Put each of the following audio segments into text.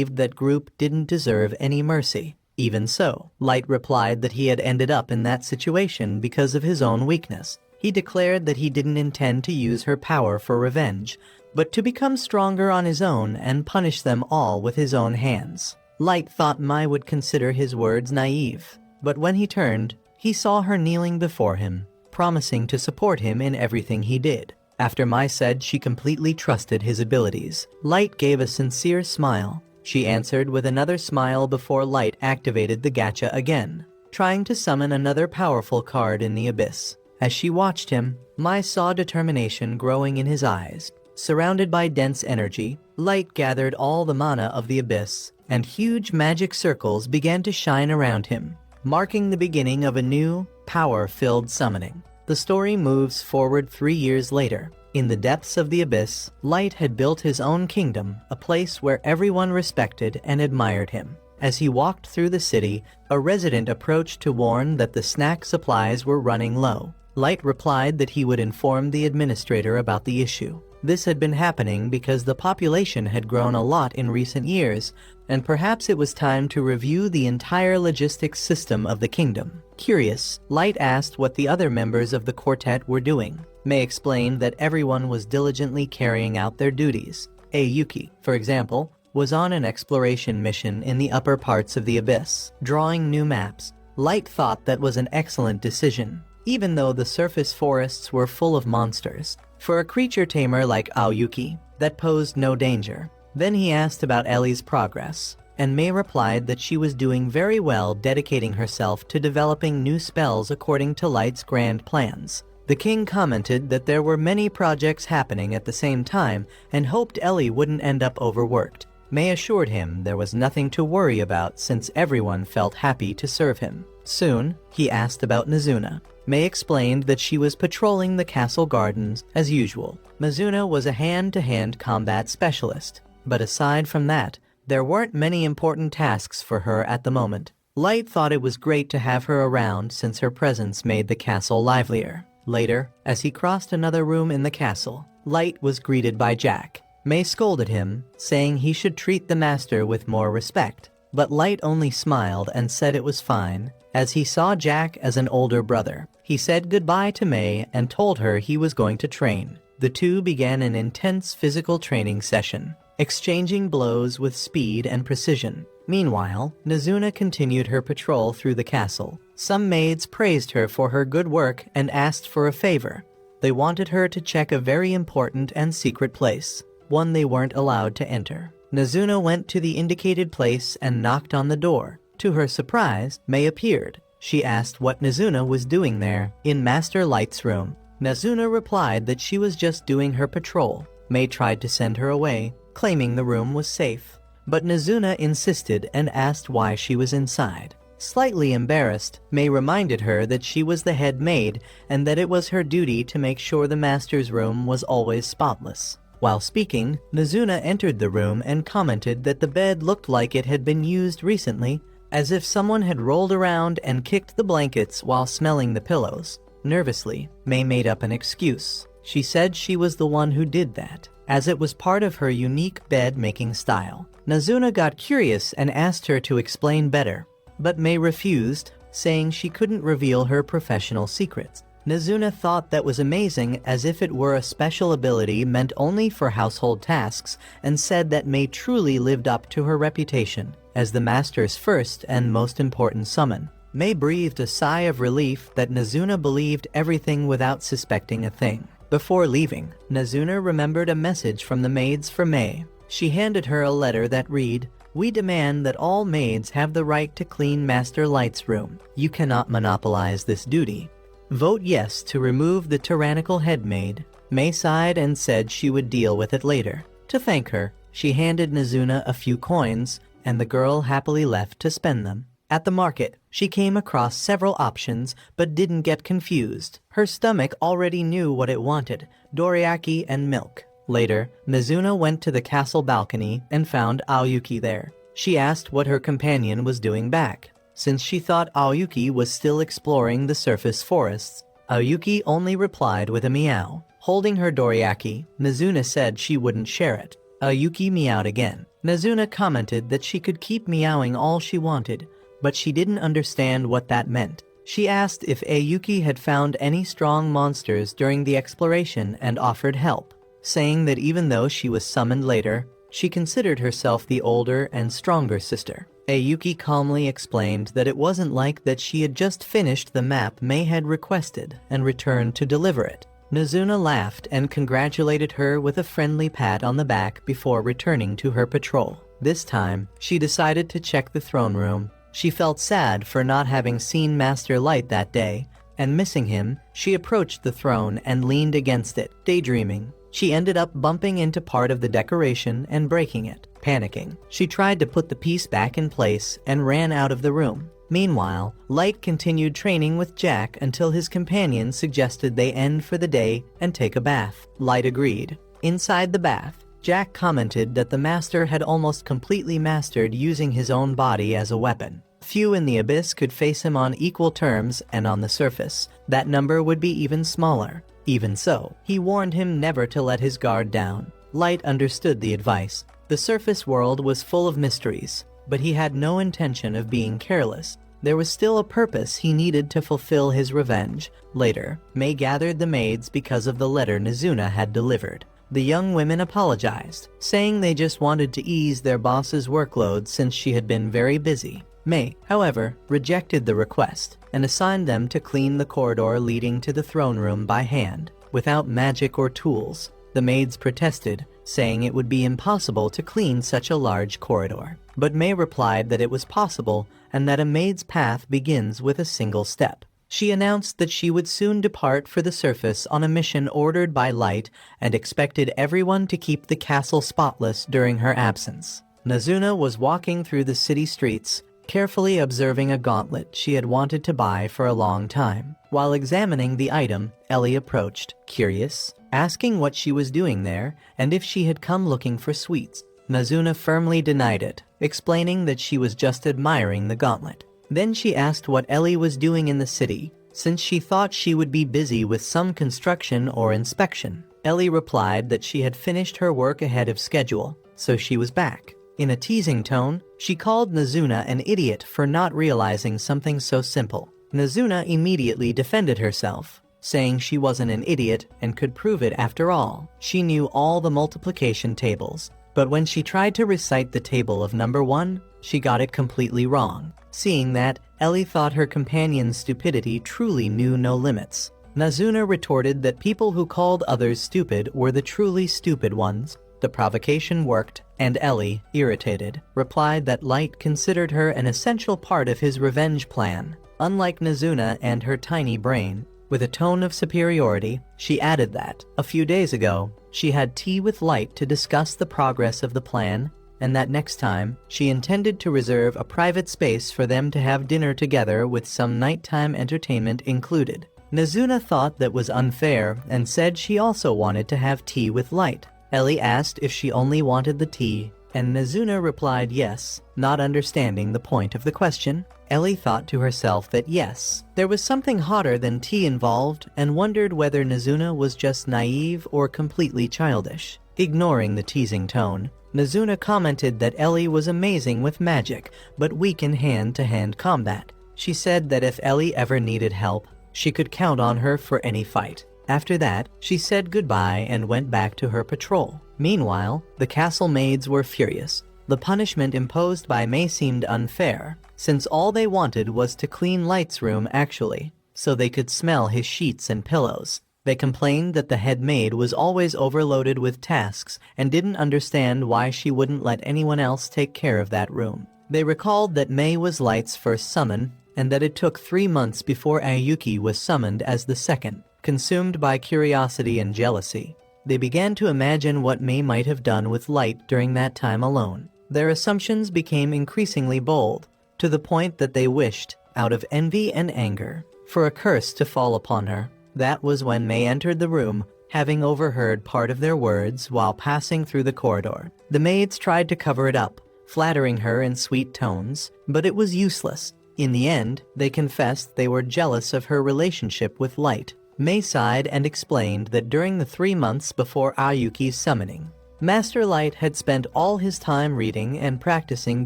that group didn't deserve any mercy. Even so, Light replied that he had ended up in that situation because of his own weakness. He declared that he didn't intend to use her power for revenge, but to become stronger on his own and punish them all with his own hands. Light thought Mai would consider his words naive, but when he turned, he saw her kneeling before him, promising to support him in everything he did. After Mai said she completely trusted his abilities, Light gave a sincere smile. She answered with another smile before Light activated the gacha again, trying to summon another powerful card in the abyss. As she watched him, Mai saw determination growing in his eyes. Surrounded by dense energy, Light gathered all the mana of the abyss, and huge magic circles began to shine around him, marking the beginning of a new, power-filled summoning. The story moves forward 3 years later. In the depths of the abyss, Light had built his own kingdom, a place where everyone respected and admired him. As he walked through the city, a resident approached to warn that the snack supplies were running low. Light replied that he would inform the administrator about the issue. This had been happening because the population had grown a lot in recent years, and perhaps it was time to review the entire logistics system of the kingdom. Curious, Light asked what the other members of the quartet were doing. May explained that everyone was diligently carrying out their duties. Yuki, for example, was on an exploration mission in the upper parts of the abyss, drawing new maps. Light thought that was an excellent decision, even though the surface forests were full of monsters. For a creature tamer like Aoyuki, that posed no danger. Then he asked about Ellie's progress, and May replied that she was doing very well, dedicating herself to developing new spells according to Light's grand plans. The king commented that there were many projects happening at the same time and hoped Ellie wouldn't end up overworked. May assured him there was nothing to worry about since everyone felt happy to serve him. Soon, he asked about Mizuna. May explained that she was patrolling the castle gardens as usual. Mizuna was a hand-to-hand combat specialist, but aside from that, there weren't many important tasks for her at the moment. Light thought it was great to have her around since her presence made the castle livelier. Later, as he crossed another room in the castle, Light was greeted by Jack. May scolded him, saying he should treat the master with more respect, but Light only smiled and said it was fine, as he saw Jack as an older brother. He said goodbye to May and told her he was going to train. The two began an intense physical training session, exchanging blows with speed and precision. Meanwhile, Mizuna continued her patrol through the castle. Some maids praised her for her good work and asked for a favor. They wanted her to check a very important and secret place, one they weren't allowed to enter. Mizuna went to the indicated place and knocked on the door. To her surprise, May appeared. She asked what Mizuna was doing there, in Master Light's room. Mizuna replied that she was just doing her patrol. May tried to send her away, claiming the room was safe, but Mizuna insisted and asked why she was inside. Slightly embarrassed, May reminded her that she was the head maid and that it was her duty to make sure the master's room was always spotless. While speaking, Mizuna entered the room and commented that the bed looked like it had been used recently, as if someone had rolled around and kicked the blankets while smelling the pillows. Nervously, May made up an excuse. She said she was the one who did that, as it was part of her unique bed-making style. Mizuna got curious and asked her to explain better, but May refused, saying she couldn't reveal her professional secrets. Mizuna thought that was amazing, as if it were a special ability meant only for household tasks, and said that May truly lived up to her reputation as the master's first and most important summon. May breathed a sigh of relief that Mizuna believed everything without suspecting a thing. Before leaving, Mizuna remembered a message from the maids for May. She handed her a letter that read, "We demand that all maids have the right to clean Master Light's room. You cannot monopolize this duty. Vote yes to remove the tyrannical head maid." May sighed and said she would deal with it later. To thank her, she handed Mizuna a few coins, and the girl happily left to spend them. At the market, she came across several options but didn't get confused. Her stomach already knew what it wanted: dorayaki and milk. Later, Mizuna went to the castle balcony and found Aoyuki there. She asked what her companion was doing back. Since she thought Aoyuki was still exploring the surface forests, Aoyuki only replied with a meow. Holding her dorayaki, Mizuna said she wouldn't share it. Aoyuki meowed again. Nazuna commented that she could keep meowing all she wanted, but she didn't understand what that meant. She asked if Ayuki had found any strong monsters during the exploration and offered help, saying that even though she was summoned later, she considered herself the older and stronger sister. Ayuki calmly explained that it wasn't like that she had just finished the map Mei had requested and returned to deliver it. Nazuna laughed and congratulated her with a friendly pat on the back before returning to her patrol. This time, she decided to check the throne room. She felt sad for not having seen Master Light that day, and missing him, she approached the throne and leaned against it, daydreaming. She ended up bumping into part of the decoration and breaking it. Panicking, she tried to put the piece back in place and ran out of the room. Meanwhile, Light continued training with Jack until his companion suggested they end for the day and take a bath. Light agreed. Inside the bath, Jack commented that the master had almost completely mastered using his own body as a weapon. Few in the abyss could face him on equal terms, and on the surface, that number would be even smaller. Even so, he warned him never to let his guard down. Light understood the advice. The surface world was full of mysteries, but he had no intention of being careless. There was still a purpose he needed to fulfill his revenge. Later, Mei gathered the maids because of the letter Nazuna had delivered. The young women apologized, saying they just wanted to ease their boss's workload since she had been very busy. Mei, however, rejected the request and assigned them to clean the corridor leading to the throne room by hand, without magic or tools. The maids protested, saying it would be impossible to clean such a large corridor. But Mei replied that it was possible and that a maid's path begins with a single step. She announced that she would soon depart for the surface on a mission ordered by Light and expected everyone to keep the castle spotless during her absence. Nazuna was walking through the city streets, carefully observing a gauntlet she had wanted to buy for a long time. While examining the item, Ellie approached, curious, asking what she was doing there and if she had come looking for sweets. Nazuna firmly denied it, explaining that she was just admiring the gauntlet. Then she asked what Ellie was doing in the city, since she thought she would be busy with some construction or inspection. Ellie replied that she had finished her work ahead of schedule, so she was back. In a teasing tone, she called Nazuna an idiot for not realizing something so simple. Nazuna immediately defended herself, saying she wasn't an idiot and could prove it after all. She knew all the multiplication tables, but when she tried to recite the table of number 1, she got it completely wrong. Seeing that, Ellie thought her companion's stupidity truly knew no limits. Nazuna retorted that people who called others stupid were the truly stupid ones. The provocation worked, and Ellie, irritated, replied that Light considered her an essential part of his revenge plan. Unlike Nazuna and her tiny brain, with a tone of superiority, she added that, a few days ago, she had tea with Light to discuss the progress of the plan, and that next time, she intended to reserve a private space for them to have dinner together with some nighttime entertainment included. Nazuna thought that was unfair and said she also wanted to have tea with Light. Ellie asked if she only wanted the tea, and Nazuna replied yes, not understanding the point of the question. Ellie thought to herself that yes, there was something hotter than tea involved and wondered whether Nazuna was just naive or completely childish. Ignoring the teasing tone, Nazuna commented that Ellie was amazing with magic, but weak in hand-to-hand combat. She said that if Ellie ever needed help, she could count on her for any fight. After that, she said goodbye and went back to her patrol. Meanwhile, the castle maids were furious. The punishment imposed by Mei seemed unfair, since all they wanted was to clean Light's room actually, so they could smell his sheets and pillows. They complained that the head maid was always overloaded with tasks and didn't understand why she wouldn't let anyone else take care of that room. They recalled that Mei was Light's first summon, and that it took 3 months before Ayuki was summoned as the second. Consumed by curiosity and jealousy, they began to imagine what Mei might have done with Light during that time alone. Their assumptions became increasingly bold, to the point that they wished, out of envy and anger, for a curse to fall upon her. That was when Mei entered the room, having overheard part of their words while passing through the corridor. The maids tried to cover it up, flattering her in sweet tones, but it was useless. In the end, they confessed they were jealous of her relationship with Light. Mei sighed and explained that during the 3 months before Ayuki's summoning, Master Light had spent all his time reading and practicing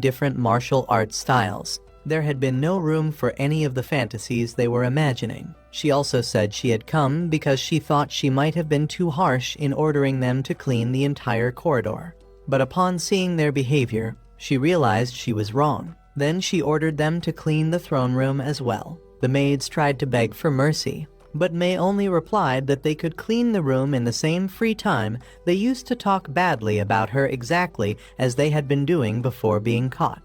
different martial arts styles. There had been no room for any of the fantasies they were imagining. She also said she had come because she thought she might have been too harsh in ordering them to clean the entire corridor. But upon seeing their behavior, she realized she was wrong. Then she ordered them to clean the throne room as well. The maids tried to beg for mercy, but May only replied that they could clean the room in the same free time they used to talk badly about her exactly as they had been doing before being caught.